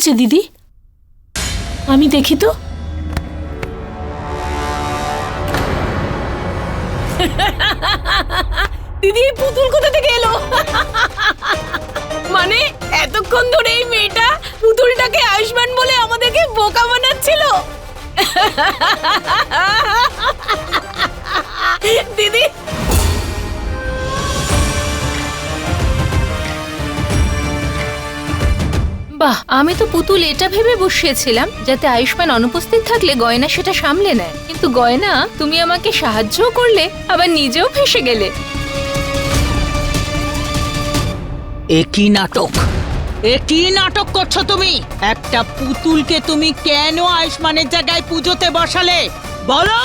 হচ্ছে দিদি? আমি দেখি তো। দিদি, পুতুল কোথা থেকে এলো? মানে এতক্ষণ ধরে এই মেয়েটা পুতুলটাকে আয়ুষ্মান বলে আমাদেরকে বোকা বানাচ্ছিল। দিদি, বাহ, আমি তো পুতুল এটা ভেবে বসিয়েছিলাম যাতে আয়ুষ্মান অনুপস্থিত থাকলে গয়না সেটা সামলে নেয়, কিন্তু গয়না তুমি আমাকে সাহায্যও করলে আবার নিজেও ফেঁসে গেলে। একই নাটক, একই নাটক করছো তুমি। একটা পুতুলকে তুমি কেন আয়ুষ্মানের জায়গায় পুজোতে বসালে বলো?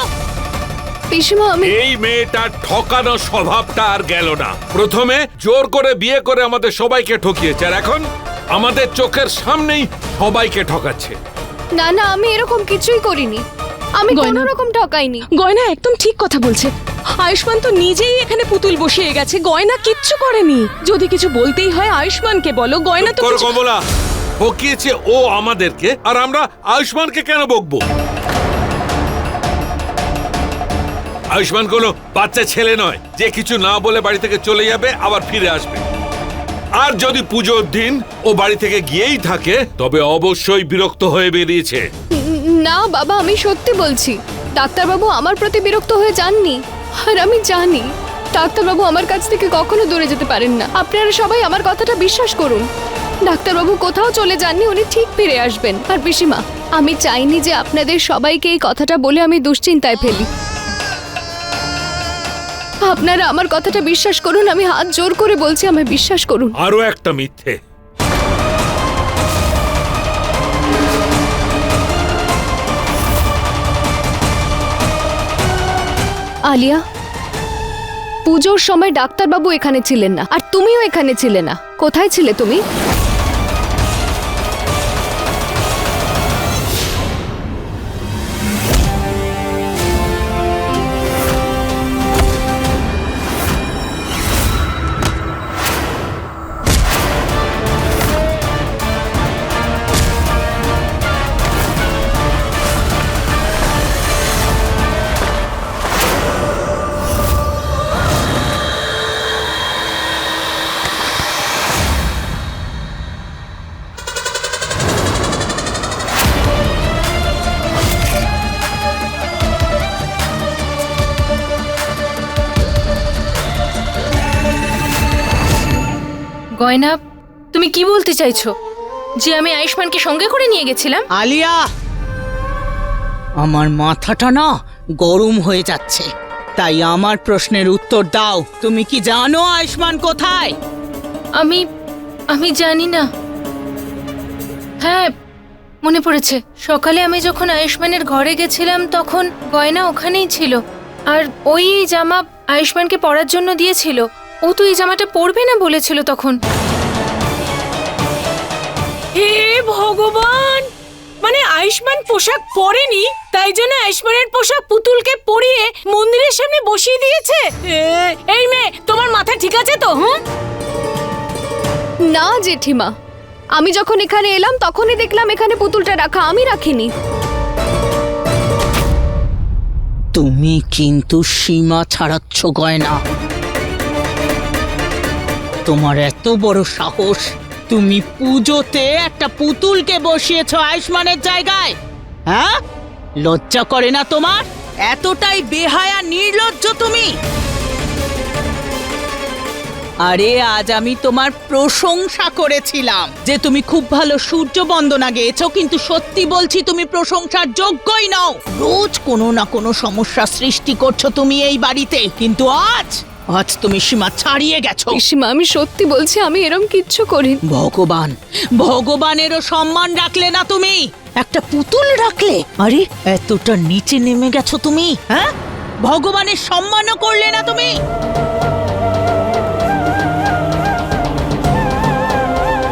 পিসিমা, এই মেয়েটার ঠকানো স্বভাবটা আর গেল না। প্রথমে জোর করে বিয়ে করে আমাদের সবাইকে ঠকিয়েছে, আর এখন আমাদের চোখের সামনেই সবাইকে ঠকাচ্ছে। না না, আমি এরকম কিছুই করিনি। আমি কোনো রকম ঠকাইনি। গয়না একদম ঠিক কথা বলছে। আয়ুষ্মান তো নিজেই এখানে পুতুল বসিয়ে গেছে, গয়না কিচ্ছু করেনি। যদি কিছু বলতেই হয় আয়ুষ্মানকে বলো, গয়না তো কিছু- কমলা, ঠকিয়েছে ও আমাদেরকে, আর আমরা আয়ুষ্মানকে কেন বকবো? আয়ুষ্মান কোনো বাচ্চা ছেলে নয় যে কিছু না বলে বাড়ি থেকে চলে যাবে আবার ফিরে আসবে। আর যদি পুজোর দিন ও বাড়ি থেকে গিয়েই থাকে তবে অবশ্যই বিরক্ত হয়ে বেরিয়েছে। না বাবা, আমি সত্যি বলছি। ডাক্তারবাবু আমার প্রতি বিরক্ত হয়ে যাননি, আর আমি জানি ডাক্তারবাবু আমার কাছ থেকে কখনো দূরে যেতে পারেন না। আপনারা সবাই আমার কথাটা বিশ্বাস করুন। ডাক্তারবাবু কোথাও চলে যাননি, উনি ঠিক ফিরে আসবেন। আর পিসিমা, আমি চাইনি যে আপনাদের সবাইকে এই কথাটা বলে আমি দুশ্চিন্তায় ফেলি। আপনারা আমার কথাটা বিশ্বাস করুন, আমি হাত জোর করে বলছি, আমায় বিশ্বাস করুন। আরো একটা মিথ্যে। আলিয়া, পুজোর সময় ডাক্তারবাবু এখানে ছিলেন না, আর তুমিও এখানে ছিলে না। কোথায় ছিলে তুমি? গয়না, তুমি কি বলতে চাইছো? যে আমি আয়ুষ্মানকে সঙ্গে করে নিয়ে গেছিলাম? আলিয়া, আমার মাথাটা না গরম হয়ে যাচ্ছে, তাই আমার প্রশ্নের উত্তর দাও। তুমি কি জানো আয়ুষ্মান কোথায়? আমি জানি না। হ্যাঁ, মনে পড়েছে। সকালে আমি যখন আয়ুষ্মানের ঘরে গেছিলাম তখন গয়না ওখানেই ছিল, আর ওই জামা আয়ুষ্মানকে পরার জন্য দিয়েছিল। ও তো এই জামাটা পরবে না বলেছিল তখন। হে ভগবান! মানে আয়ুষ্মান পোশাক পরেনি, তাই জন্য আয়ুষ্মানের পোশাক পুতুলকে পরিয়ে মন্দিরের সামনে বসিয়ে দিয়েছে। এই মেয়ে, তোমার মাথা ঠিক আছে তো? না জেঠিমা, আমি যখন এখানে এলাম তখনই দেখলাম এখানে পুতুলটা রাখা, আমি রাখিনি। তুমি কিন্তু সীমা ছাড়াচ্ছ গয়না। তোমার এত বড় সাহস, তুমি পুজোতে একটা পুতুলকে বসিয়েছো আয়ুষ্মানের জায়গায়? হ্যাঁ, লজ্জা করে না তোমার? এতটাই বেহায়া নির্লজ্জ তুমি? আরে আজ আমি তোমার প্রশংসা করেছিলাম যে তুমি খুব ভালো সূর্য বন্দনা গেয়েছো, কিন্তু সত্যি বলছি তুমি প্রশংসার যোগ্যই নও। রোজ কোনো না কোনো সমস্যা সৃষ্টি করছো তুমি এই বাড়িতে, কিন্তু আজ তুমি সীমা ছাড়িয়ে গেছো। পিসিমা, আমি সত্যি বলছি, আমি এরকম কিচ্ছু করিনি। ভগবানেরও সম্মান রাখলে না তুমি, একটা পুতুল রাখলে। আরে এতটা নিচে নেমে গেছো তুমি, হ্যাঁ? ভগবানের সম্মানও করলে না তুমি।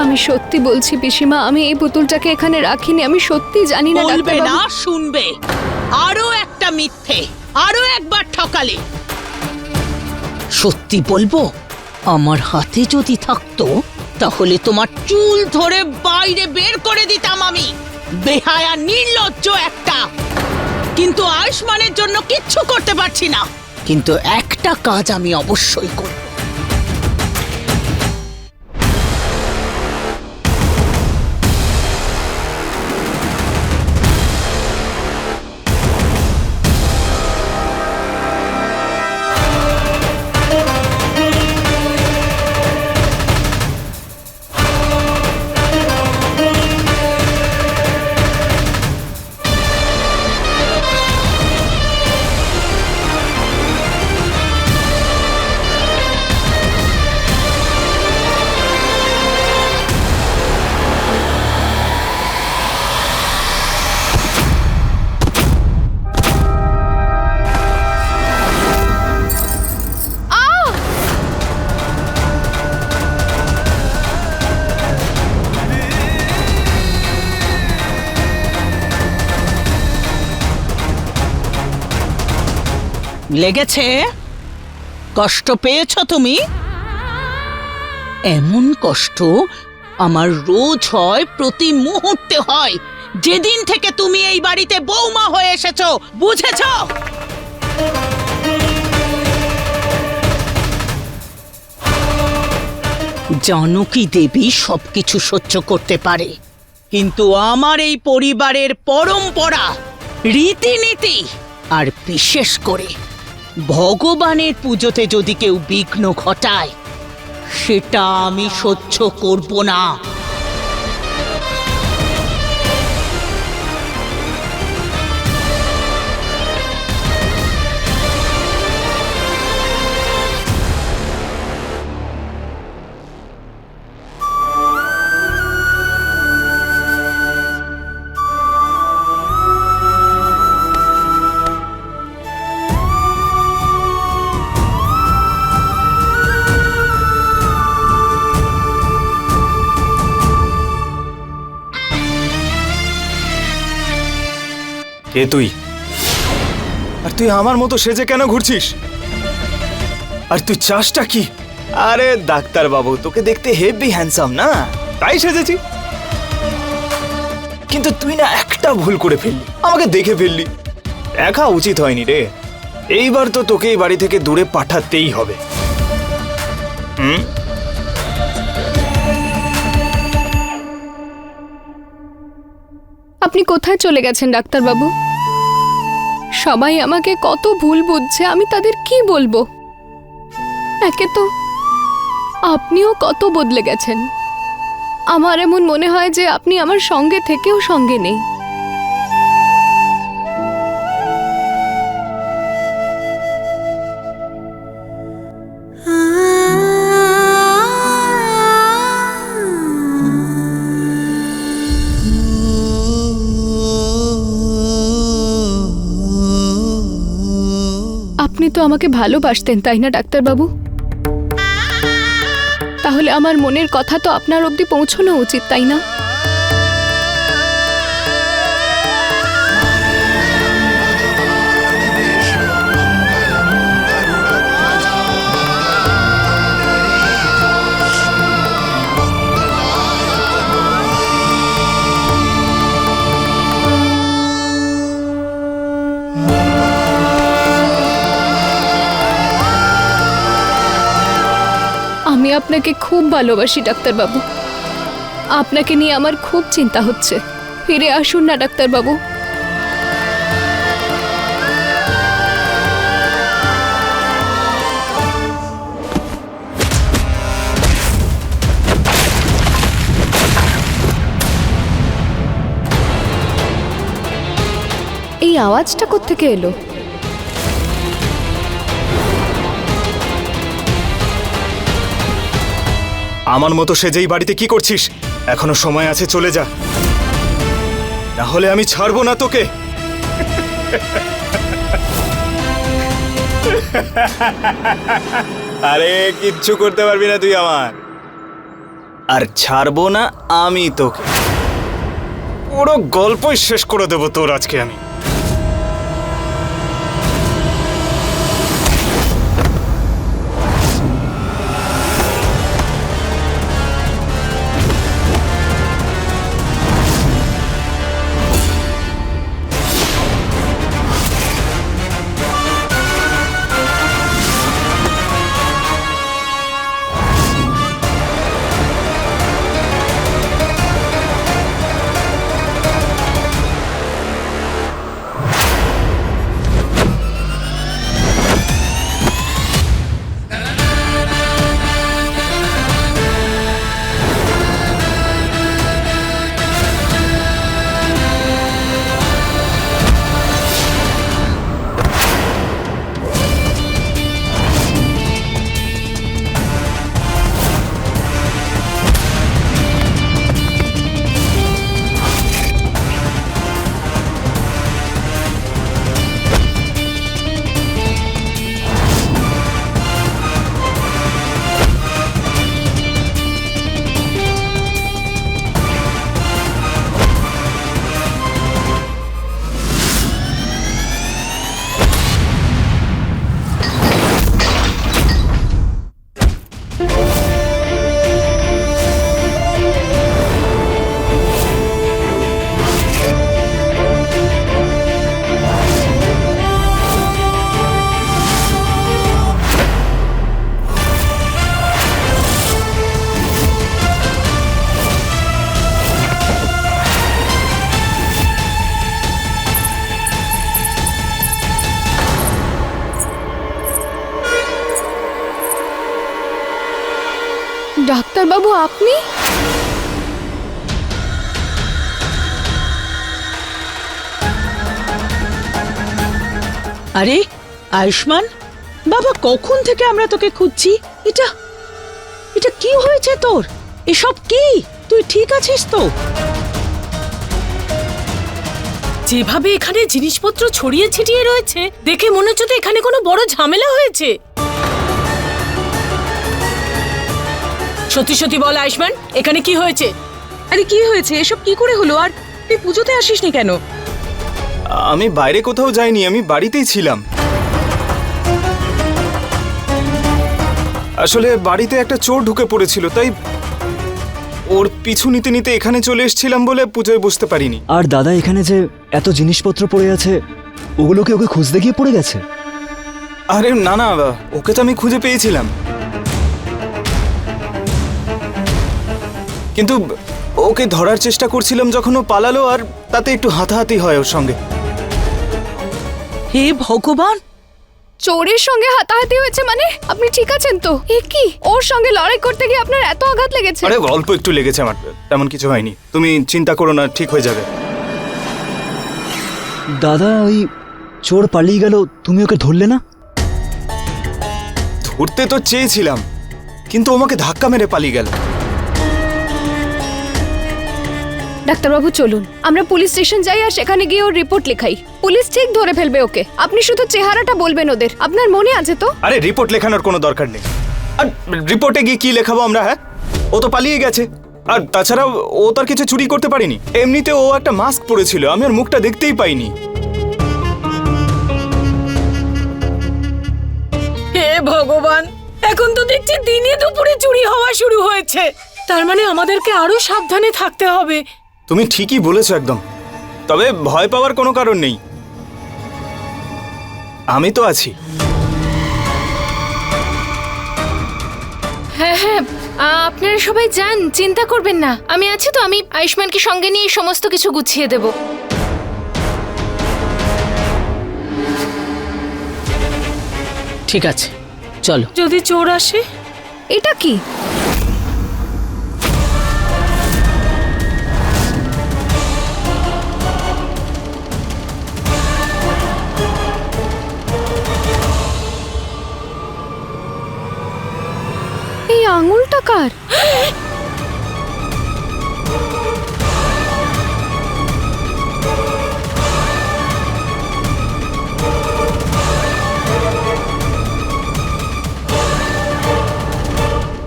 আমি সত্যি বলছি পিসিমা, আমি এই পুতুলটাকে এখানে রাখিনি। আমি সত্যি জানি না। বলবে না, ডাক্তারবাবু, শুনবে। আরো একটা মিথ্যে, আরো একবার ঠকালে। সত্যি বলবো, আমার হাতে যদি থাকতো তাহলে তোমার চুল ধরে বাইরে বের করে দিতাম আমি। বেহায়া নির্লজ্জ একটা। কিন্তু আয়ুষ্মানের জন্য কিচ্ছু করতে পারছি না। কিন্তু একটা কাজ আমি অবশ্যই করব। লেগেছে? কষ্ট পেয়েছো তুমি? এমন কষ্ট আমার রোজ হয়, প্রতি মুহূর্তে হয়, যেদিন থেকে তুমি এই বাড়িতে বৌমা হয়ে এসেছো। বুঝেছো? জানকী দেবী সবকিছু সহ্য করতে পারে, কিন্তু আমার এই পরিবারের পরম্পরা, রীতিনীতি আর বিশেষ করে ভগবানের পুজোতে যদি কেউ বিঘ্ন ঘটায়, সেটা আমি সহ্য করব না। কে তুই? আর তুই আমার মতো সেজে কেন ঘুরছিস? আর তুই চাসটা কি? আরে ডাক্তার বাবু, তোকে দেখতে হেভি হ্যান্ডসাম না, তাই সেজেছি। কিন্তু তুই না একটা ভুল করে ফেললি, আমাকে দেখে ফেললি। দেখা উচিত হয়নি রে। এইবার তো তোকে এই বাড়ি থেকে দূরে পাঠাতেই হবে। আপনি কোথায় চলে গেছেন ডাক্তারবাবু? সবাই আমাকে কত ভুল বুঝছে, আমি তাদের কি বলবো? একে তো আপনিও কত বদলে গেছেন। আমার এমন মনে হয় যে আপনি আমার সঙ্গে থেকেও সঙ্গে নেই। আপনি তো আমাকে ভালোবাসতেন, তাই না ডাক্তারবাবু? তাহলে আমার মনের কথা তো আপনার অবধি পৌঁছানো উচিত, তাই না? আমি আপনাকে খুব ভালোবাসি ডাক্তারবাবু। আপনাকে নিয়ে আমার খুব চিন্তা হচ্ছে। ফিরে আসুন না ডাক্তারবাবু। এই আওয়াজটা কোত্থেকে এলো? আমার মতো সেজেই বাড়িতে কি করছিস? এখনো সময় আছে, চলে যা, তাহলে আমি ছাড়বো না তোকে। আরে কিচ্ছু করতে পারবি না তুই আমার। আর ছাড়বো না আমি তোকে। পুরো গল্পই শেষ করে দেবো তোর আজকে আমি। ডাক্তারবাবু আপনি? আরে আয়ুষ্মান বাবা, কখন থেকে আমরা তোকে খুঁজছি। এটা এটা কি হয়েছে তোর? এসব কি? তুই ঠিক আছিস তো? যেভাবে এখানে জিনিসপত্র ছড়িয়ে ছিটিয়ে রয়েছে দেখে মনে হচ্ছে তো এখানে কোনো বড় ঝামেলা হয়েছে। সত্যি সত্যি বল আয়ুষ্মান, এখানে কি হয়েছে? আরে কি হয়েছে? এসব কি করে হলো? আর তুই পুজোতে আসিসনি কেন? আমি বাইরে কোথাও যাইনি, আমি বাড়িতেই ছিলাম। আসলে বাড়িতে একটা চোর ঢুকে পড়েছিল, তাই ওর পিছু নিতে নিতে এখানে চলে এসেছিলাম বলে পুজোয় বসতে পারিনি। আর দাদা এখানে যে এত জিনিসপত্র পড়ে আছে ওগুলোকে ওকে খুঁজতে গিয়ে পড়ে গেছে? আরে না না, ওকে তো আমি খুঁজে পেয়েছিলাম, কিন্তু ওকে ধরার চেষ্টা করছিলাম যখন ও পালালো, আর তাতে একটু হাতাহাতি হয় ওর সঙ্গে। হে ভগবান! চোরের সঙ্গে হাতাহাতি হয়েছে মানে? আপনি ঠিক আছেন তো? এ কি, ওর সঙ্গে লড়াই করতে গিয়ে আপনার এত আঘাত লেগেছে? আরে অল্প একটু লেগেছে, আমার তেমন কিছু হয়নি, তুমি চিন্তা করো না, ঠিক হয়ে যাবে। দাদা ওই চোর পালিয়ে গেল, তুমি ওকে ধরলে না? ধরতে তো চেয়েছিলাম, কিন্তু ও আমাকে ধাক্কা মেরে পালিয়ে গেল। ডাক্তারবাবু চলুন, আমরা পুলিশ স্টেশন যাই আর সেখানে গিয়ে ওর রিপোর্ট লেখাই। পুলিশ ঠিক ধরে ফেলবে ওকে। আপনি শুধু চেহারাটা বলবেন ওদের, আপনার মনে আছে তো? আরে রিপোর্ট লেখানোর কোনো দরকার নেই। আর রিপোর্টে গিয়ে কি লেখাবো আমরা? হ্যাঁ, ও তো পালিয়ে গেছে, আর তাছাড়াও ও তার কিছু চুরি করতে পারেনি। এমনিতে ও একটা মাস্ক পরেছিল, আমি ওর মুখটা দেখতেই পাইনি। হে ভগবান, এখন তো দেখছি দিনে দুপুরে চুরি হওয়া শুরু হয়েছে। তার মানে আমাদেরকে আরো সাবধানে থাকতে হবে। তুমি ঠিকই বলেছো একদম, তবে ভয় পাওয়ার কোনো কারণ নেই, আমি তো আছি। হ্যাঁ হ্যাঁ, আপনারা সবাই যান, চিন্তা করবেন না, আমি আছি তো। আমি আয়ুষ্মানকে সঙ্গে নিয়ে সমস্ত কিছু গুছিয়ে দেব। ঠিক আছে, চলো। যদি চোর আসে? এটা কি? এই আঙুলটা কার?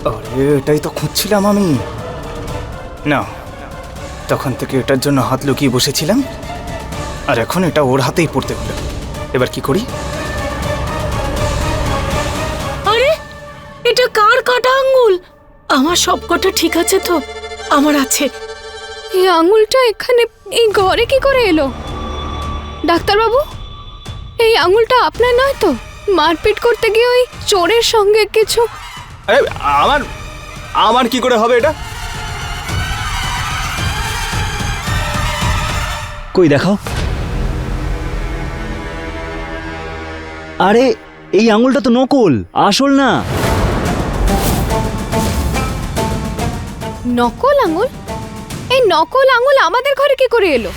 আরে এটাই তো খুঁজছিলাম আমি। না, তখন থেকে এটার জন্য হাত লুকিয়ে বসেছিলাম, আর এখন এটা ওর হাতেই পড়তে হলো। এবার কি করি? আরে এটা কার কাটা আঙ্গুল? আমার সব কটা ঠিক আছে তো? আমার আছে। এই আঙুলটা এখানে এই ঘরে কি করে এলো? ডাক্তারবাবু, এই আঙুলটা আপনার নয় তো? মারপিট করতে গিয়ে ওই চোরের সঙ্গে কিছু? আরে আমার আমার কি করে হবে এটা? কই দেখাও। আরে এই আঙুলটা তো নকল, আসল না। নকল আঙুল? এই নকল আঙুল আমাদের ঘরে কি করে এলো?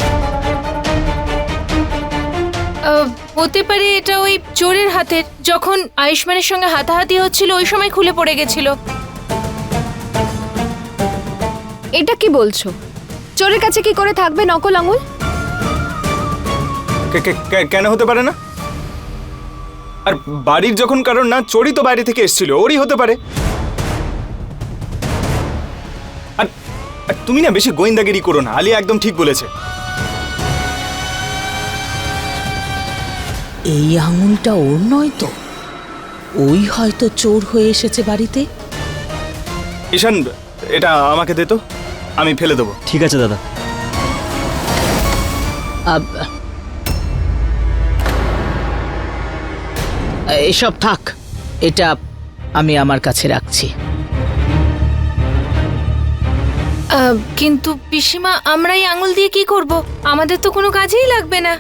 হতে পারে এটা ওই চোরের হাতের, যখন আয়ুষ্মানের সঙ্গে হাতাহাতি হচ্ছিল ওই সময় খুলে পড়ে গেছিল। এটা কি বলছো? চোরের কাছে কি করে থাকবে নকল আঙুল? কেন হতে পারে না? আর বাড়ির যখন কারণ না, চোরই তো বাইরে থেকে এসেছিল, ওরই হতে পারে। আর তুমি না বেশি গোয়েন্দাগিরি করো না, আলিয়া একদম ঠিক বলেছে। এই আঙুলটা ওর নয় তো? ওই হয়তো চোর হয়ে এসেছে বাড়িতে। ঈশান, এটা আমাকে দে তো, আমি ফেলে দেবো। ঠিক আছে দাদা। এসব থাক, এটা আমি আমার কাছে রাখছি। কিন্তু পিসিমা, আমরা এই আঙুল দিয়ে কি করব? আমাদের তো কোনো কাজেই লাগবে না।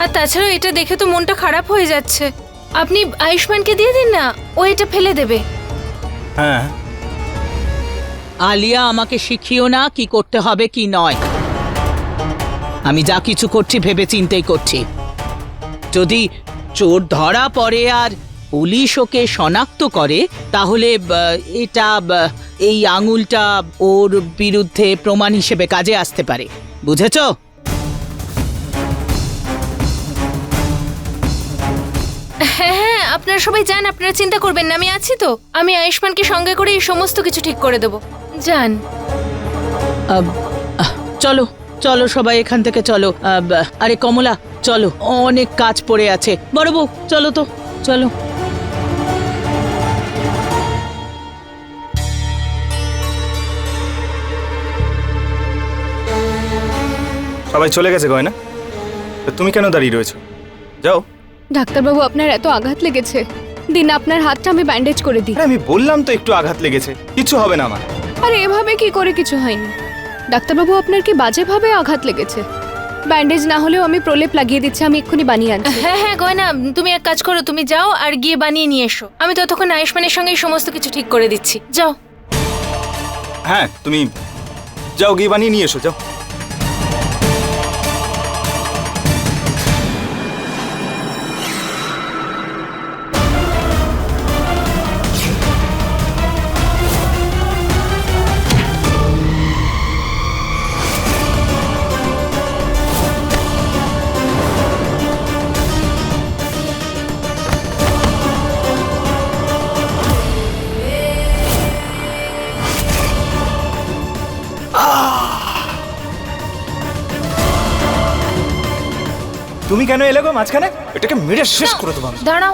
আর তাছাড়া এটা দেখে তো মনটা খারাপ হয়ে যাচ্ছে। আপনি আয়ুষ্মানকে দিয়ে দিন না, ও এটা ফেলে দেবে। হ্যাঁ, আলিয়া আমাকে শিখিও না কি করতে হবে কি নয়। আমি যা কিছু করছি ভেবে চিন্তেই করছি। যদি চোর ধরা পড়ে আর পুলিশ ওকে শনাক্ত করে তাহলে এই আঙুলটা ওর বিরুদ্ধে প্রমাণ হিসেবে কাজে আসতে পারে, বুঝেছো? হ্যাঁ হ্যাঁ, আপনারা সবাই যান, আপনারা চিন্তা করবেন না, আমি আছি তো। আমি আয়ুষ্মানকে সঙ্গে করে এই সমস্ত কিছু ঠিক করে দেবো। যান। চলো চলো সবাই এখান থেকে চলো। আরে কমলা চলো, অনেক কাজ পড়ে আছে। বড় বউ চলো তো, চলো। সবাই চলে গেছে গয়না, তো তুমি কেন দাঁড়িয়ে রয়েছো? যাও। ডাক্তারবাবু, আপনার এত আঘাত লেগেছে, দিন আপনার হাতটা আমি ব্যান্ডেজ করে দিই। আরে আমি বললাম তো একটু আঘাত লেগেছে, কিছু হবে না আমার। আরে এভাবে কি করে কিছু হয়নি? ডাক্তারবাবু, আপনার কি বাজেভাবে আঘাত লেগেছে? ব্যান্ডেজ না হলেও আমি প্রলেপ লাগিয়ে দিচ্ছি, আমি এক্ষুনি বানিয়ে আনছি। হ্যাঁ হ্যাঁ গয়না, তুমি এক কাজ করো, তুমি যাও আর গিয়ে বানিয়ে নিয়ে এসো। আমি ততক্ষণ আয়ুষ্মানের সঙ্গে এই সমস্ত কিছু ঠিক করে দিচ্ছি। যাও। হ্যাঁ, তুমি যাও, গিয়ে বানিয়ে নিয়ে এসো, যাও। তুমি কেন এলে গো মাঝখানে? এটাকে মেরে শেষ করে দেবো আমি। দাঁড়াও,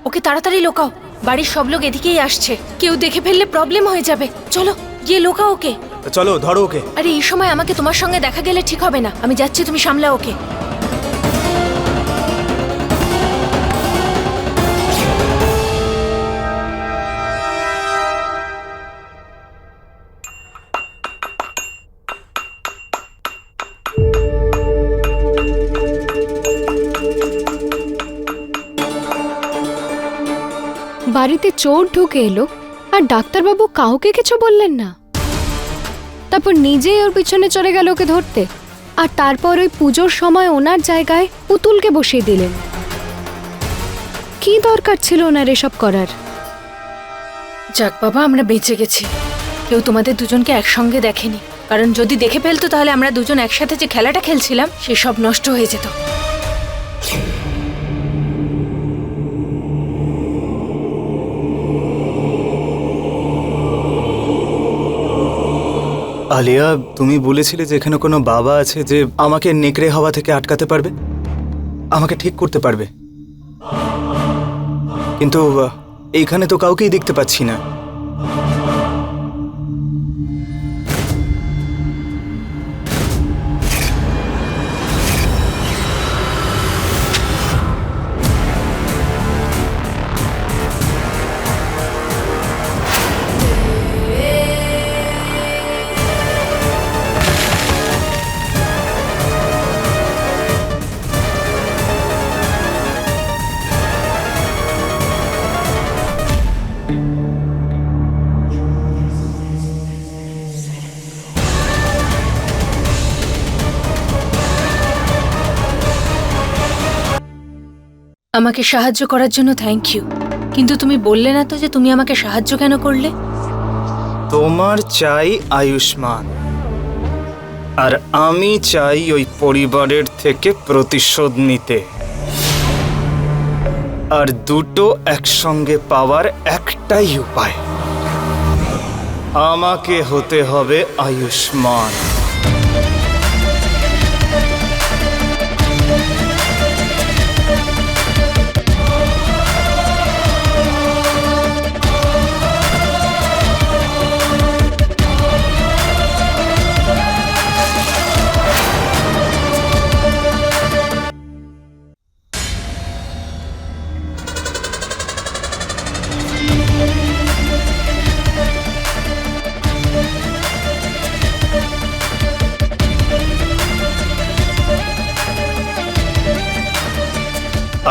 ওকে তাড়াতাড়ি লোকাও, বাড়ির সব লোক এদিকেই আসছে, কেউ দেখে ফেললে প্রবলেম হয়ে যাবে। চলো গিয়ে লোকাও ওকে। চলো ধরো ওকে। আরে এই সময় আমাকে তোমার সঙ্গে দেখা গেলে ঠিক হবে না, আমি যাচ্ছি, তুমি সামলাও ওকে। বাড়িতে চোর ঢুকে এলো আর ডাক্তারবাবু কাউকে কিছু বললেন না, তারপর নিজেই ওর পিছনে চলে গেল ওকে ধরতে, আর তারপর ওই পুজোর সময় ওনার জায়গায় পুতুলকে বসিয়ে দিলেন। কি দরকার ছিল ওনার এসব করার? যাক বাবা, আমরা বেঁচে গেছি, কেউ তোমাদের দুজনকে একসঙ্গে দেখেনি, কারণ যদি দেখে ফেলতো তাহলে আমরা দুজন একসাথে যে খেলাটা খেলছিলাম সেসব নষ্ট হয়ে যেত। আলিয়া, তুমি বলেছিলে যে এখানে কোনো বাবা আছে যে আমাকে নেকড়ে হাওয়া থেকে আটকাতে পারবে, আমাকে ঠিক করতে পারবে, কিন্তু এইখানে তো কাউকেই দেখতে পাচ্ছি না। আমাকে সাহায্য করার জন্য থ্যাংক ইউ, কিন্তু তুমি বললে না তো যে তুমি আমাকে সাহায্য কেন করলে? তোমার চাই আয়ুষ্মান, আর আমি চাই ওই পরিবারের থেকে প্রতিশোধ নিতে, আর দুটো একসঙ্গে পাওয়ার একটাই উপায়, আমাকে হতে হবে আয়ুষ্মান।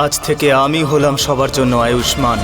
আজ থেকে আমি হলাম সবার জন্য আয়ুষ্মান।